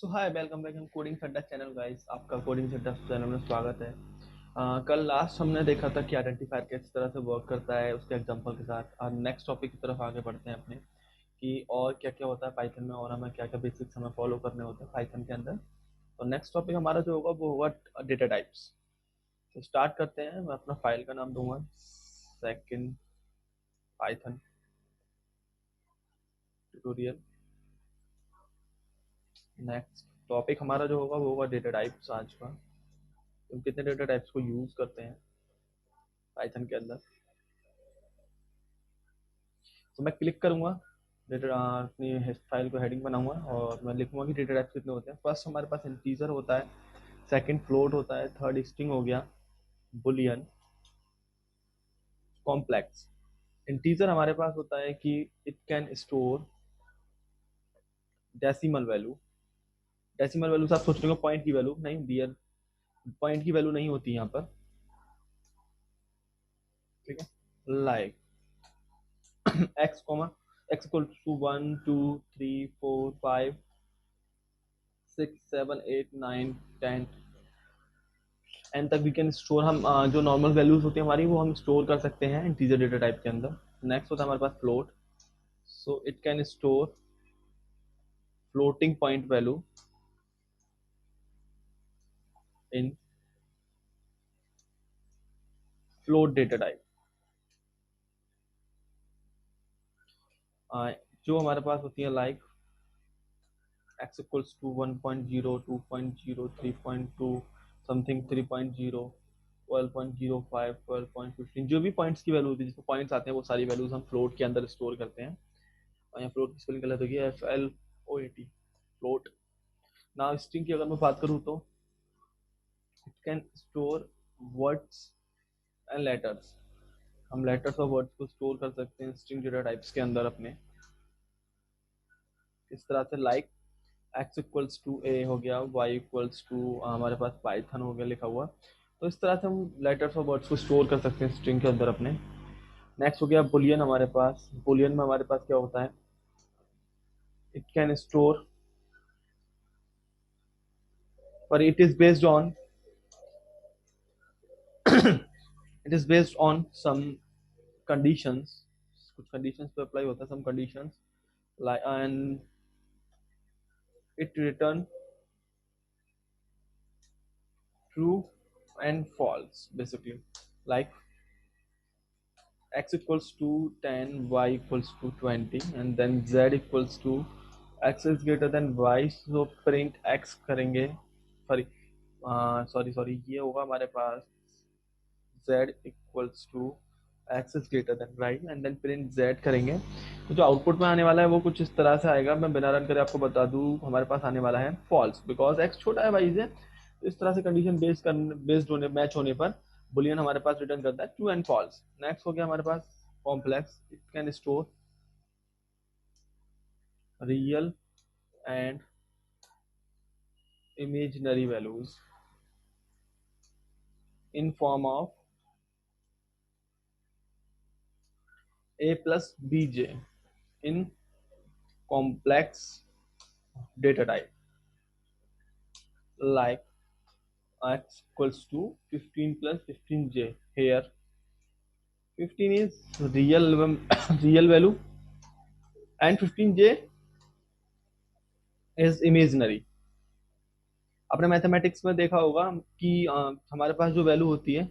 So hi welcome back in coding centre channel guys. आपका coding centre channel में स्वागत है। कल लास्ट हमने देखा था कि आइडेंटिफायर किस तरह से वर्क करता है उसके एग्जांपल के साथ। और नेक्स्ट टॉपिक की तरफ आगे बढ़ते हैं अपने कि और क्या क्या होता है पाइथन में और हमें क्या क्या बेसिक्स हमें फॉलो करने होते हैं पाइथन के अंदर। तो नेक्स्ट टॉपिक हमारा जो होगा वो होगा डेटा टाइप्स। तो स्टार्ट करते हैं। मैं अपना फाइल का नाम दूंगा second Python tutorial. Next topic हमारा जो होगा वो होगा डेटा टाइप्स आज का। हम कितने डेटा टाइप्स को यूज करते हैं पाइथन के अंदर। तो मैं क्लिक करूंगा डेटा अपनी फाइल को हेडिंग बनाऊंगा और मैं लिखूंगा कि डेटा टाइप्स कितने होते हैं। फर्स्ट हमारे पास इंटीजर होता है, सेकंड फ्लोट होता है, थर्ड स्ट्रिंग हो गया, बुलियन, कॉम्प्लेक्स। इंटीजर हमारे पास होता है कि it can store decimal value. Decimal value से आप सोच रहे हो पॉइंट की वैल्यू, नहीं डियर, पॉइंट की वैल्यू नहीं होती यहाँ पर। ठीक है, like x comma x equal to 1 2 3 4 5 6 7 8 9 10 N तक वी कैन स्टोर। हम जो नॉर्मल वैल्यूज होती है हमारी वो हम स्टोर कर सकते हैं इंटीजर डेटा टाइप के अंदर। नेक्स्ट होता है हमारे पास float. So it can store floating point value in float data type. जो हमारे पास होती है like x equals to 1.0 2.0 3.2 something 3.0 12.05 12.15 जो भी पॉइंट्स की वैल्यू होती है जिसमें पॉइंट्स आते हैं वो सारी वैल्यूज हम फ्लोट के अंदर स्टोर करते हैं। और यहाँ फ्लोट की स्पेलिंग गलत होगी, FLOAT फ्लोट। नाउ स्ट्रिंग की अगर मैं बात करूँ तो it can store words and letters. हम लेटर्स और वर्ड्स को स्टोर कर सकते हैं स्ट्रिंग डेटा टाइप्स के अंदर अपने। इस तरह से लाइक एक्स इक्वल्स टू ए हो गया, वाई इक्वल्स टू हमारे पास पाइथन हो गया लिखा हुआ। तो इस तरह से हम लेटर्स और वर्ड्स को स्टोर कर सकते हैं स्ट्रिंग के अंदर अपने। नेक्स्ट हो गया बुलियन। हमारे पास बुलियन में हमारे पास क्या होता है, इट कैन स्टोर पर it is based on it is based on some conditions. कुछ कंडीशंस पे अप्लाई होता है, some conditions like and it return true and false basically. Like x equals to 10, y equals to 20 and then z equals to x is greater than y। so print x करेंगे, sorry sorry ये होगा हमारे पास z equals to x is greater than y and then print z करेंगे। तो जो output में आने वाला है वो कुछ इस तरह से आएगा। मैं बिना रन करे आपको बता दूं हमारे पास आने वाला है फॉल्स बिकॉज x छोटा है y से। तो इस तरह से कंडीशन बेस्ड होने मैच होने पर बुलियन हमारे पास रिटर्न करता है ट्रू एंड फॉल्स। नेक्स्ट हो गया हमारे पास complex. It can store real and imaginary values in form of a plus bj in complex data type like x equals to 15 plus 15j. Here 15 is real real value and 15j is imaginary। आपने mathematics में देखा होगा कि हमारे पास जो value होती है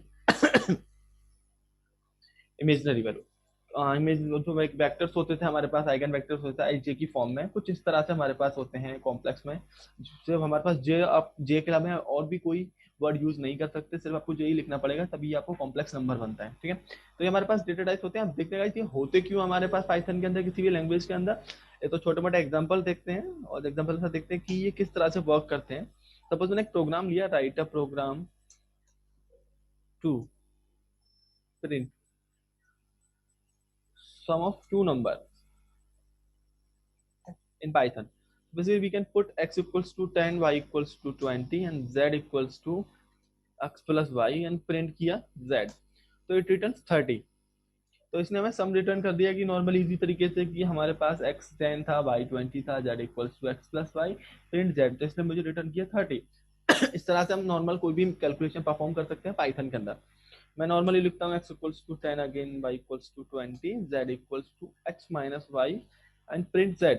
imaginary value, image जो वेक्टर्स होते थे हमारे पास, आइगन वेक्टर्स होते थे जे की फॉर्म में, कुछ इस तरह से हमारे पास होते हैं कॉम्प्लेक्स में। जब हमारे पास जे, आप जे के अलावा और भी कोई वर्ड यूज नहीं कर सकते, सिर्फ आपको जे ही लिखना पड़ेगा तभी आपको कॉम्प्लेक्स नंबर बनता है। ठीक है, तो ये हमारे पास डेटा टाइप्स होते हैं। आप देखते हैं होते क्यों हमारे पास पाइथन के अंदर किसी भी लैंग्वेज के अंदर। ये तो छोटे मोटे एग्जाम्पल देखते हैं और एग्जाम्पल से देखते हैं कि ये किस तरह से वर्क करते हैं। सपोज मैंने एक प्रोग्राम लिया, write a program to print sum of two numbers in Python. Basically, we can put x equals to 10, y equals to 20 and z equals to x plus y and print किया z, तो it returns 30। तो इसने हमें some return कर दिया कि normal easy तरीके से कि हमारे पास x 10 था, y 20 था, z equals to x plus Y, print z, तो इसने मुझे रिटर्न किया 30। इस तरह से हम नॉर्मल कोई भी कैलकुलेशन परफॉर्म कर सकते हैं पाइथन के अंदर। मैं नॉर्मली लिखता हूँ x equals to 10 again, y equals to 20, z equals to x minus Y and print z।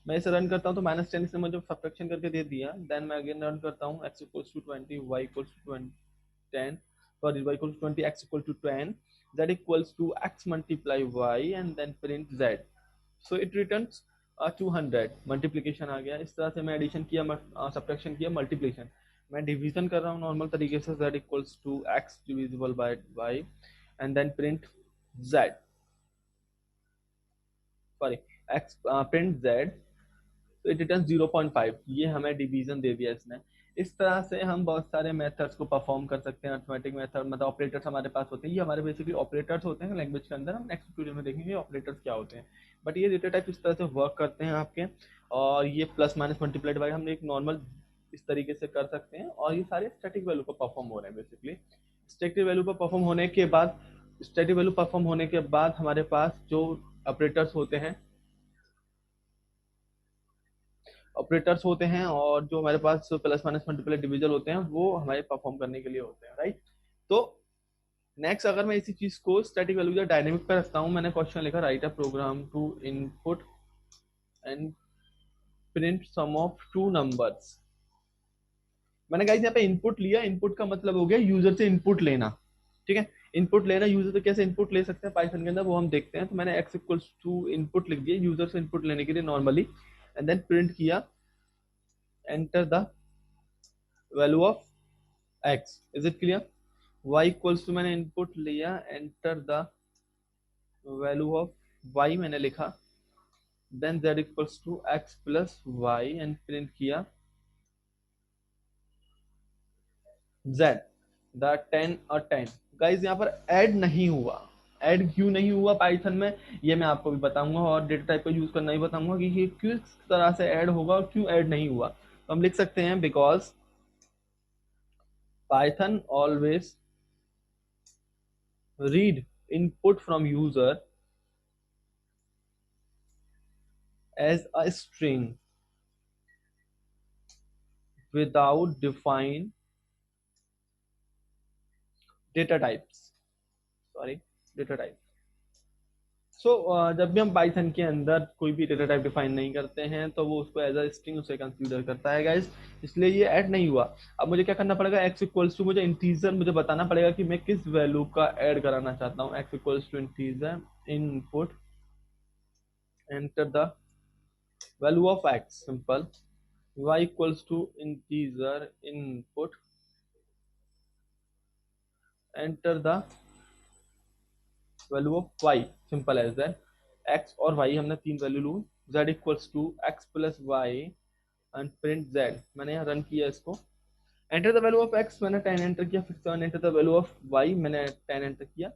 मैं इसे रन करता हूँ तो -10 इसने मुझे सब्ट्रैक्शन करके दे दिया। देन मैं अगेन रन करता हूँ x equals to 20, y equals to 10, sorry, y equals to 20, x equal to 10, z equals to x multiply y and then print z, so it returns 200। Multiplication आ गया। इस तरह से मैं एडिशन किया, subtraction किया, multiplication. मैं डिवीजन कर रहा हूँ नॉर्मल तरीके से, z equals to x divisible by y and then print z, sorry x print z, तो इट रिटर्न 0.5। ये हमें डिवीजन दे दिया इसने। इस तरह से हम बहुत सारे मेथड्स को परफॉर्म कर सकते हैं। अर्थमेटिक मेथड मतलब ऑपरेटर्स हमारे पास होते हैं, ये हमारे बेसिकली ऑपरेटर्स होते हैं लैंग्वेज के अंदर। हम नेक्स्ट ट्यूटोरियल में देखेंगे ऑपरेटर्स क्या होते हैं, बट ये डेटा टाइप इस तरह से वर्क करते हैं आपके। और ये प्लस माइनस मल्टीप्लाइड बाय हम एक नॉर्मल इस तरीके से कर सकते हैं। और ये सारे स्टैटिक वैल्यू पर परफॉर्म हो रहे हैं बेसिकली। स्टैटिक वैल्यू पर परफॉर्म होने के बाद, स्टैटिक वैल्यू परफॉर्म होने के बाद हमारे पास जो ऑपरेटर्स होते हैं, ऑपरेटर्स होते हैं और जो हमारे पास प्लस माइनस मल्टीप्लाई डिविजन होते हैं वो हमारे परफॉर्म करने के लिए होते हैं, राइट। तो नेक्स्ट अगर मैं इसी चीज को स्टैटिक वैल्यू या डायनेमिक पे रखता हूँ, मैंने क्वेश्चन लिखा write a program to input and print sum of two numbers. मैंने गाइस यहाँ पे इनपुट लिया, इनपुट का मतलब हो गया यूजर से इनपुट लेना, ठीक है। इनपुट लेना, यूजर से कैसे इनपुट ले सकते हैं पाइथन के अंदर वो हम देखते हैं। तो मैंने x इक्वल्स टू इनपुट लिख दिया यूजर से इनपुट लेने के लिए नॉर्मली, एंड देन प्रिंट किया enter the value of x। Is it clear? y equals to मैंने इनपुट लिया, enter the value of y मैंने लिखा, then z equals to x plus Y and print किया z the 10 और 10। Guys यहाँ पर add नहीं हुआ। ऐड क्यों नहीं हुआ पाइथन में, ये मैं आपको भी बताऊंगा और डेटा टाइप का यूज करना ही बताऊंगा कि ये किस तरह से ऐड होगा और क्यों ऐड नहीं हुआ। तो हम लिख सकते हैं because Python always read input from user as a string without define data types, sorry, data type। सो जब भी हम पाइथन के अंदर कोई भी डेटा टाइप डिफाइन नहीं करते हैं तो वो उसको एज अ स्ट्रिंग उसे कंसीडर करता है गाइस, इसलिए ये ऐड नहीं हुआ। अब मुझे क्या करना पड़ेगा, x इक्वल्स टू, मुझे इंटीजर मुझे बताना पड़ेगा कि मैं किस वैल्यू का ऐड कराना चाहता हूँ। x equals to integer input enter the value of x, simple. y equals to integer input, enter the value of y, simple as that। x और y हमने तीन वैल्यू लू, z equals to x plus y and print z। मैंने यहाँ run किया इसको, enter the value of x मैंने 10 enter किया, फिर 7 enter the value of y मैंने 10 एंटर किया।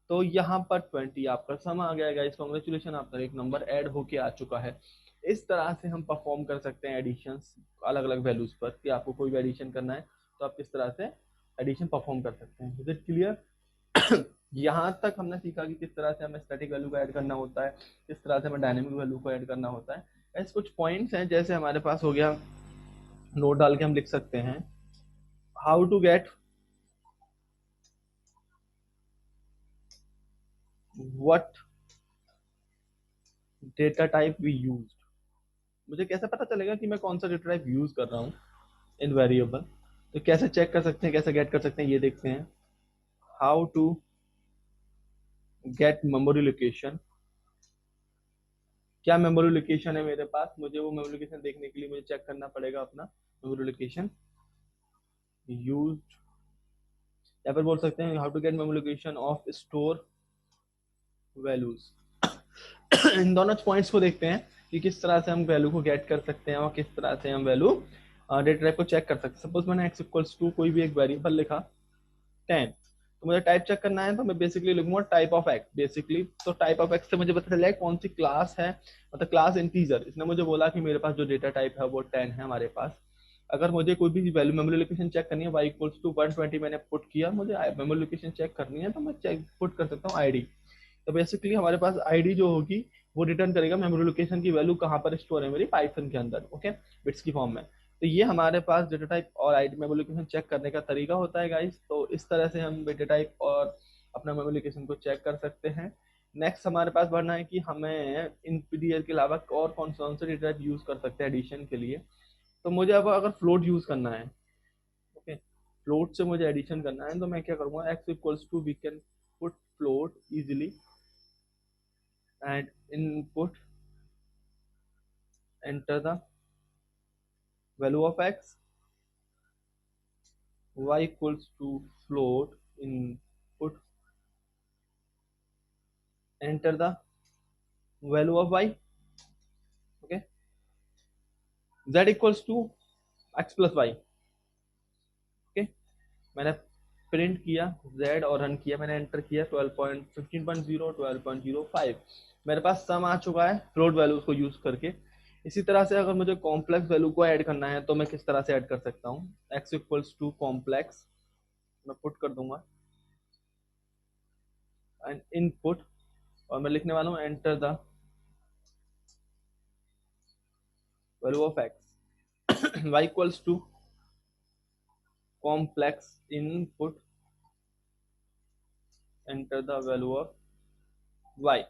तो यहाँ पर 20 आपका सम आ गया गाइस, कांग्रेचुलेशन, आपका एक नंबर ऐड होके आ चुका है। इस तरह से हम परफॉर्म कर सकते हैं एडिशंस अलग अलग वैल्यूज पर, कि आपको कोई भी एडिशन करना है तो आप किस तरह से एडिशन परफॉर्म कर सकते हैं। Is it clear? यहाँ तक हमने सीखा कि किस तरह से हमें स्टैटिक वैल्यू को ऐड करना होता है, किस तरह से हमें डायनेमिक वैल्यू को ऐड करना होता है। ऐसे कुछ पॉइंट्स हैं, जैसे हमारे पास हो गया, नोट डाल के हम लिख सकते हैं how to get what data type we use. मुझे कैसे पता चलेगा कि मैं कौन सा डेटा टाइप यूज कर रहा हूँ इन वेरिएबल, तो कैसे चेक कर सकते हैं, कैसे गेट कर सकते हैं, ये देखते हैं। How to get memory location, क्या मेमोरी लोकेशन है मेरे पास, मुझे वो मेमोरी लोकेशन देखने के लिए मुझे चेक करना पड़ेगा अपना मेमोरी लोकेशन यूज। या फिर बोल सकते हैं how to get memory location of store values. इन दोनों पॉइंट्स को देखते हैं कि किस तरह से हम वैल्यू को गेट कर सकते हैं और किस तरह से हम वैल्यू डेटा टाइप को चेक कर सकते हैं। सपोज मैंने x इक्वल्स टू कोई भी एक वेरिएबल लिखा 10, तो मुझे टाइप चेक करना है तो मैं बेसिकली लिखूंगा टाइप ऑफ एक्स बेसिकली। तो टाइप ऑफ एक्स से मुझे पता चला कौन सी क्लास है, मतलब क्लास इंटीजर। इसने मुझे बोला कि मेरे पास जो डेटा टाइप है वो 10 है हमारे पास। अगर मुझे कोई भी वैल्यू मेमोरी लोकेशन चेक करनी है, y इक्वल्स टू 120 मैंने पुट किया, मुझे मेमोरी लोकेशन चेक करनी है तो मैं चेक पुट कर सकता हूँ id। तो बेसिकली हमारे पास आईडी जो होगी वो रिटर्न करेगा मेमोरी लोकेशन की वैल्यू कहाँ पर स्टोर है मेरी पाइथन के अंदर, ओके, बिट्स की फॉर्म में। तो ये हमारे पास डेटा टाइप और आईडी मेमोरी लोकेशन चेक करने का तरीका होता है गाइस। तो इस तरह से हम डेटा टाइप और अपना मेमोरी लोकेशन को चेक कर सकते हैं। नेक्स्ट हमारे पास बढ़ना है कि हमें इंटीजर के अलावा और कौन से डेटा टाइप यूज कर सकते हैं एडिशन के लिए। तो मुझे अब अगर फ्लोट यूज करना है, ओके, फ्लोट से मुझे एडिशन करना है, तो मैं क्या करूंगा, X equals to we can put float easily and input enter the value of x, y equals to float input enter the value of y, okay, z equals to x plus y, okay. मैंने print किया z और run किया, मैंने enter किया 12.15.0 12.05, मेरे पास सम आ चुका है float values को यूज करके। इसी तरह से अगर मुझे कॉम्प्लेक्स वैल्यू को ऐड करना है तो मैं किस तरह से ऐड कर सकता हूँ, x इक्वल्स टू कॉम्प्लेक्स मैं पुट कर दूंगा एंड इनपुट, और मैं लिखने वाला हूँ enter the value of x y equals to complex input enter the value of y,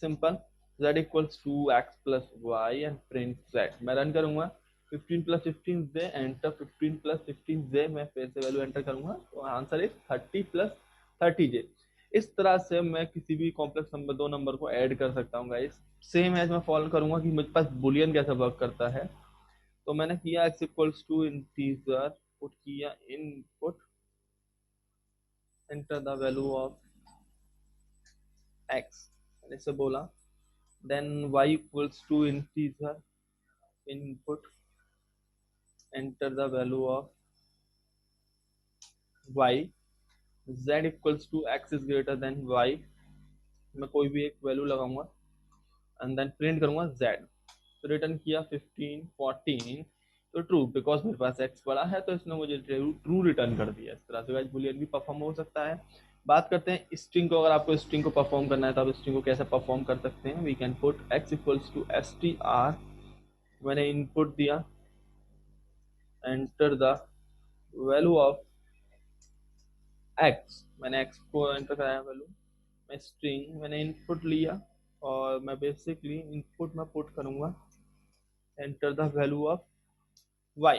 simple, z equals to x plus Y and print z। मैं run करूंगा 15 plus 15 J enter 15 plus 15 J, मैं फिर से value enter करूंगा तो answer is 30 plus 30 जे। इस तरह से मैं किसी भी कॉम्प्लेक्स नंबर दो नंबर को ऐड कर सकता हूँ गाइस। सेम एज मैं फॉलो करूंगा कि मेरे पास बुलियन कैसे वर्क करता है। तो मैंने किया x equals to integer put किया input enter the value of x, मैंने इसे बोला then y equals to integer input enter the value of y, z equals to x is greater than y, मैं कोई भी एक वैल्यू लगाऊंगा and then print करूंगा z। तो रिटर्न किया 15 14, तो ट्रू, बिकॉज मेरे पास x बड़ा है तो इसने मुझे ट्रू रिटर्न कर दिया। इस तरह से गाइस बुलियन भी परफॉर्म हो सकता है। बात करते हैं स्ट्रिंग को, अगर आपको स्ट्रिंग को परफॉर्म करना है तो आप स्ट्रिंग को कैसे परफॉर्म कर सकते हैं। We can put x equals to str, मैंने इनपुट दिया enter the value of x, मैंने x को एंटर कराया वैल्यू, मैं स्ट्रिंग मैंने इनपुट लिया और मैं बेसिकली इनपुट में पुट करूंगा enter the value of y,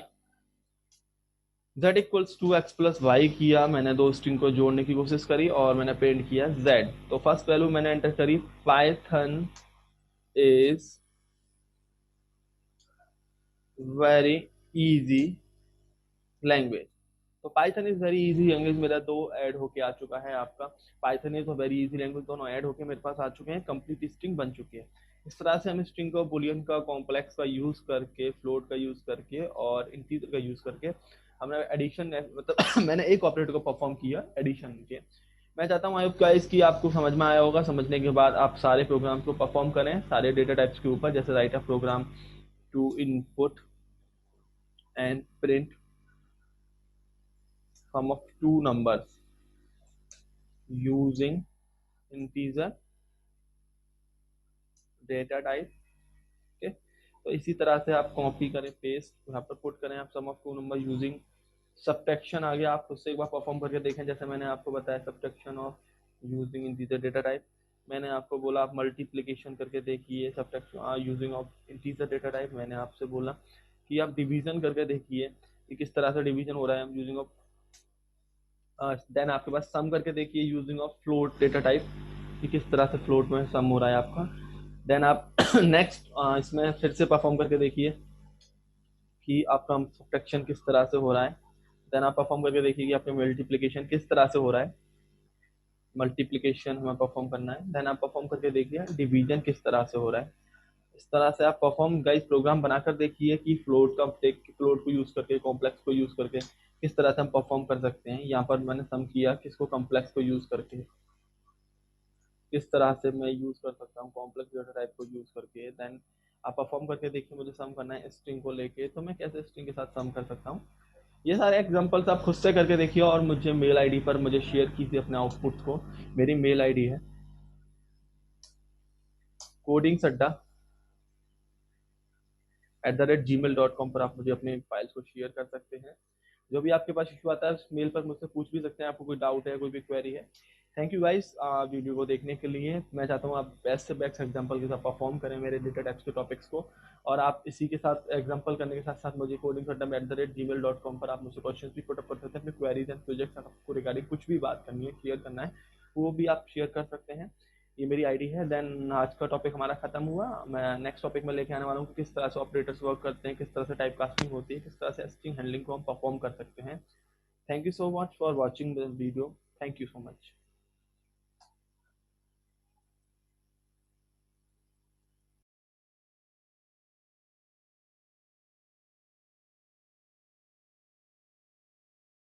z equals to X plus Y किया, मैंने दो स्ट्रिंग को जोड़ने की कोशिश करी और मैंने प्रिंट किया z। तो फर्स्ट वैल्यू मैंने एंटर करी Python is very easy language. तो Python is very easy language मेरा दो ऐड होके आ चुका है, आपका Python is very easy language दोनों ऐड होके मेरे पास आ चुके हैं, कंप्लीट स्ट्रिंग बन चुकी है। इस तरह से हम स्ट्रिंग को बुलियन का कॉम्प्लेक्स का यूज करके फ्लोट का यूज करके और इंटीजर का यूज करके हमने एडिशन मतलब मैंने एक ऑपरेटर को परफॉर्म किया एडिशन के। मैं चाहता हूँ गाइस कि आपको समझ में आया होगा, समझने के बाद आप सारे प्रोग्राम्स को परफॉर्म करें सारे डेटा टाइप्स के ऊपर, जैसे write a program to input and print sum of two numbers using integer data type, okay. तो इसी तरह से आप कॉपी करें पेस्ट यहाँ पर पुट करें आप sum of two number using subtraction आ गया, आप उससे एक बार परफॉर्म करके देखें जैसे मैंने आपको बताया subtraction of using integer data type. मैंने आपको बोला आप मल्टीप्लिकेशन करके देखिए subtraction using of integer data type. मैंने आपसे बोला कि आप डिवीजन करके देखिए कि किस तरह से डिवीजन हो रहा है यूजिंग ऑफ देन आपके पास सम करके देखिए using of float data type कि किस तरह से फ्लोट में सम हो रहा है आपका। देन आप नेक्स्ट इसमें फिर से परफॉर्म करके देखिए कि आपका सब्ट्रैक्शन किस तरह से हो रहा है। देन आप परफॉर्म करके देखिए कि आपका मल्टीप्लिकेशन किस तरह से हो रहा है, मल्टीप्लिकेशन हमें परफॉर्म करना है। देन आप परफॉर्म करके देखिए डिवीजन किस तरह से हो रहा है। इस तरह से आप परफॉर्म गाइस प्रोग्राम बनाकर देखिए कि फ्लोट को यूज करके कॉम्प्लेक्स को यूज करके किस तरह से हम परफॉर्म कर सकते हैं। यहाँ पर मैंने सम किया किसको, कॉम्प्लेक्स को यूज करके, किस तरह से मैं यूज कर सकता हूँ कॉम्प्लेक्स डेटा टाइप को यूज करके। देन आप परफॉर्म करके देखिए मुझे सम करना है स्ट्रिंग को लेके, तो मैं कैसे स्ट्रिंग के साथ सम कर सकता हूँ। ये सारे एग्जांपल्स आप खुद से करके देखिए और मुझे मेल आईडी पर मुझे शेयर कीजिए अपने आउटपुट्स को। मेरी मेल आईडी है codingsadda@gmail.com पर आप मुझे अपने फाइल्स को शेयर कर सकते हैं। जो भी आपके पास इशू आता है उस मेल पर मुझसे पूछ भी सकते हैं, आपको कोई डाउट है, कोई भी क्वेरी है। थैंक यू गाइस वीडियो को देखने के लिए। मैं चाहता हूँ आप बेस्ट से बेस्ट एग्जांपल के साथ परफॉर्म करें मेरे डेटा टाइप्स के टॉपिक्स को, और आप इसी के साथ एग्जांपल करने के साथ साथ मुझे codingsadda@gmail.com पर आप मुझसे क्वेश्चन भी पुट अप कर सकते हैं, अपने क्वेरीज एंड प्रोजेक्ट्स आपको रिगार्डिंग कुछ भी बात करनी है, शेयर करना है, वो भी आप शेयर कर सकते हैं। ये मेरी आईडी है। देन आज का टॉपिक हमारा खत्म हुआ। मैं नेक्स्ट टॉपिक में लेके आने वाला हूँ कि किस तरह से ऑपरेटर्स वर्क करते हैं, किस तरह से टाइप कास्टिंग होती है, किस तरह से स्ट्रिंग हैंडलिंग को हम परफॉर्म कर सकते हैं। Thank you so much for watching this video. Thank you so much.